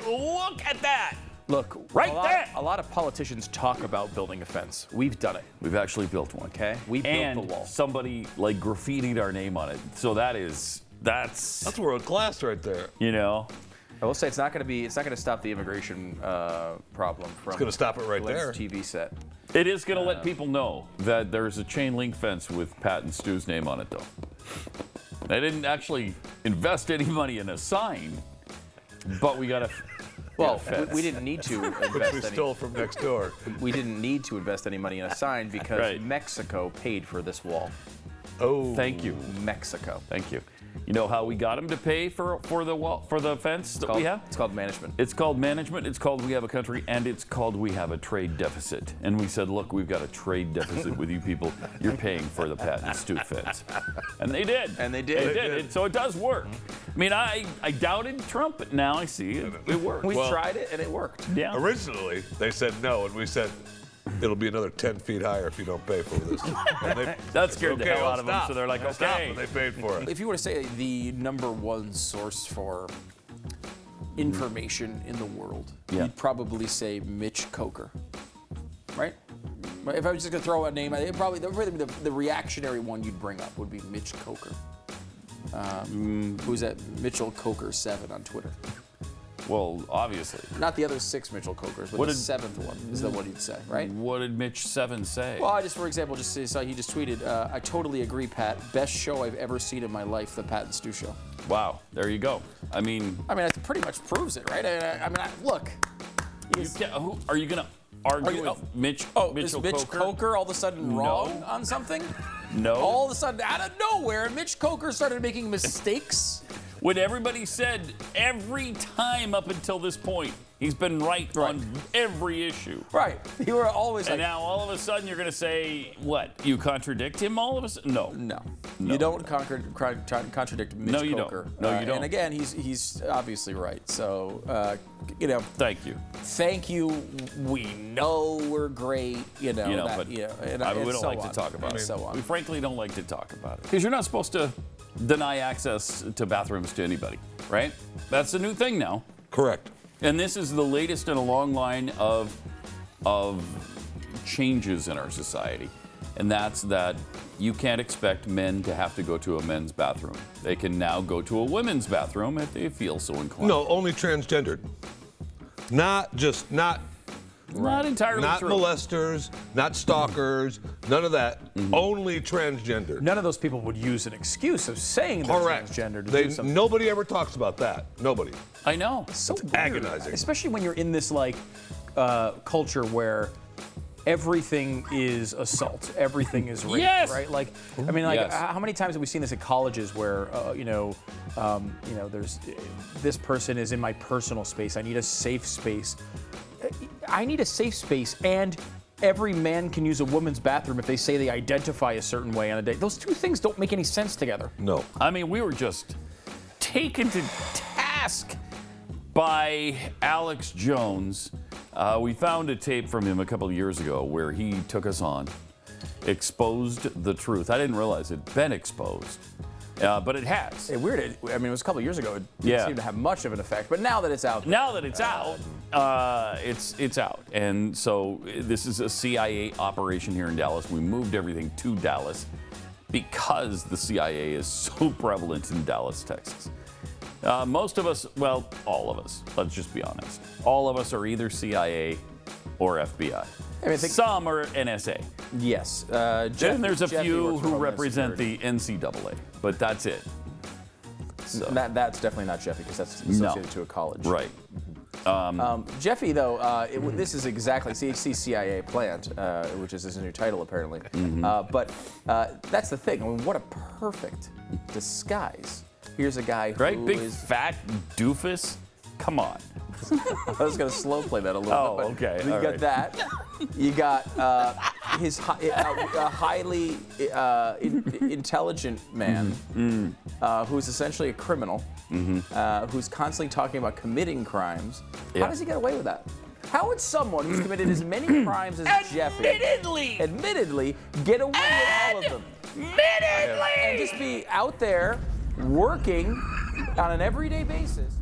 Look at that. Look, Right there. A lot of politicians talk about building a fence. We've done it. We've actually built one. Okay, we built the wall. Somebody like graffitied our name on it. So that's world class right there. you know. I will say it's not going to stop the immigration problem from. It's going to stop it right Blaze there. TV set. It is going to let people know that there's a chain link fence with Pat and Stu's name on it, though. They didn't actually invest any money in a sign, but we got a. Well, we didn't need to invest We stole from next door. We didn't need to invest any money in a sign because Right. Mexico paid for this wall. Oh. Thank you. Mexico. Thank you. You know how we got them to pay for the wall, for the fence that we have? It's called management. It's called management, it's called we have a country, and it's called we have a trade deficit. And we said, look, we've got a trade deficit with you people. You're paying for the Pat and Stu fence. And they did. And they did. They did. So it does work. I mean, I doubted Trump, but now I see it worked. We tried it and it worked. Yeah. Originally, they said no, and we said, it'll be another 10 feet higher if you don't pay for this. And That scared the okay, hell I'll out of them, stop. so they're like, I'll stop, okay. and they paid for it. If you were to say the number one source for information in the world, Yeah. you'd probably say Mitch Coker, right? If I was just gonna throw a name, probably the reactionary one you'd bring up would be Mitch Coker. Who's at Mitchell Coker 7 on Twitter? Well, obviously. Not the other 6 Mitchell Cokers, but What the did- 7th one is the one you'd say, right? What did Mitch 7 say? Well, I just, for example, just saw he just tweeted, I totally agree, Pat. Best show I've ever seen in my life, the Pat and Stu show. Wow, there you go. I mean, That pretty much proves it, right? Look. who, are you going to argue with Mitch Is Mitch Coker all of a sudden wrong on something? No. All of a sudden, out of nowhere, Mitch Coker started making mistakes. When everybody said every time up until this point, he's been right on every issue. Right. You were always And like, now all of a sudden you're going to say, what? You contradict him all of a sudden? No. no. You don't contradict Mitch No, you don't. Coker. No, you don't. And again, he's obviously right. So, Thank you. thank you. We know we're great. But and we don't so like on, to talk about and it. So on. We frankly don't like to talk about it. Because you're not supposed to deny access to bathrooms to anybody, right? That's a new thing now. Correct. And this is the latest in a long line of changes in our society. And that's that you can't expect men to have to go to a men's bathroom. They can now go to a women's bathroom if they feel so inclined. No, only transgendered. Not entirely not true. molesters, not stalkers, none of that. Only transgender. None of those people would use an excuse of saying they're Correct. transgender to do something. Nobody ever talks about that. Nobody. I know. So weird. Agonizing. Especially when you're in this culture where everything is assault, everything is rape, Yes. right? Yes. How many times have we seen this at colleges where there's this person is in my personal space. I need a safe space. I need a safe space, and every man can use a woman's bathroom if they say they identify a certain way on a day. Those two things don't make any sense together. No. I mean, we were just taken to task by Alex Jones. We found a tape from him a couple of years ago where he took us on, exposed the truth. I didn't realize it'd been exposed, but it has. It weird. It was a couple of years ago. It didn't Yeah. seem to have much of an effect, but now that it's out, Now that it's out, it's out. And so this is a CIA operation here in Dallas. We moved everything to Dallas because the CIA is so prevalent in Dallas, Texas. Most of us, well, all of us, let's just be honest. All of us are either CIA or FBI. Some are NSA. yes. And there's a Jeffy few works for who Homeland represent Security. the NCAA, but that's it. So, That's definitely not Jeffy because that's associated to a college. right. Jeffy, though, this is exactly CIA plant, which is his new title apparently. But that's the thing. I mean, what a perfect disguise. Here's a guy who Right? Big is. fat doofus. Come on. I was going to slow play that a little bit. Oh, okay. You All got right. that. You got his highly intelligent man who's essentially a criminal, who's constantly talking about committing crimes. Yeah. How does he get away with that? How would someone who's committed as many crimes as Jeffy admittedly get away with all of them? And just be out there working on an everyday basis?